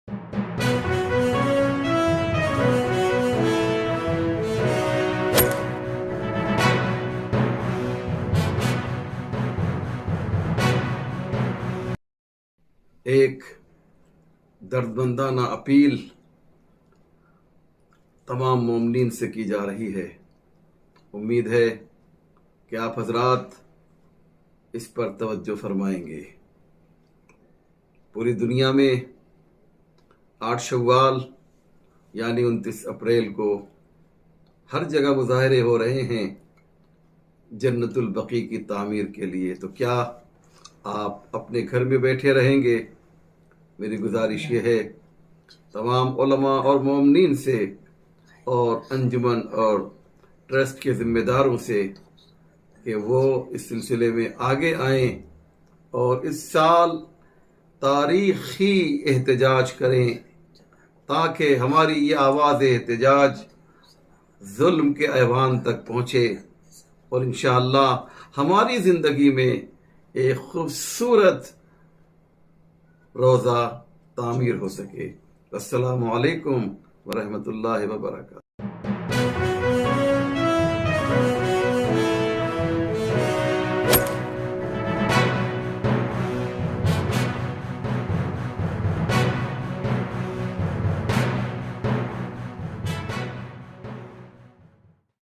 ایک دردمندانہ اپیل تمام مومنین سے کی جا رہی ہے۔ امید ہے کہ آپ حضرات اس پر توجہ فرمائیں گے۔ پوری دنیا میں 8 شوال یعنی 29 اپریل کو ہر جگہ مظاہرے ہو رہے ہیں جنت البقیع کی تعمیر کے لیے۔ تو کیا آپ اپنے گھر میں بیٹھے رہیں گے؟ میری گزارش یہ ہے تمام علماء اور مومنین سے اور انجمن اور ٹرسٹ کے ذمہ داروں سے کہ وہ اس سلسلے میں آگے آئیں اور اس سال تاریخی احتجاج کریں تاکہ ہماری یہ آواز احتجاج ظلم کے ایوان تک پہنچے اور انشاءاللہ ہماری زندگی میں ایک خوبصورت روزہ تعمیر ہو سکے۔ السلام علیکم ورحمۃ اللہ وبرکاتہ۔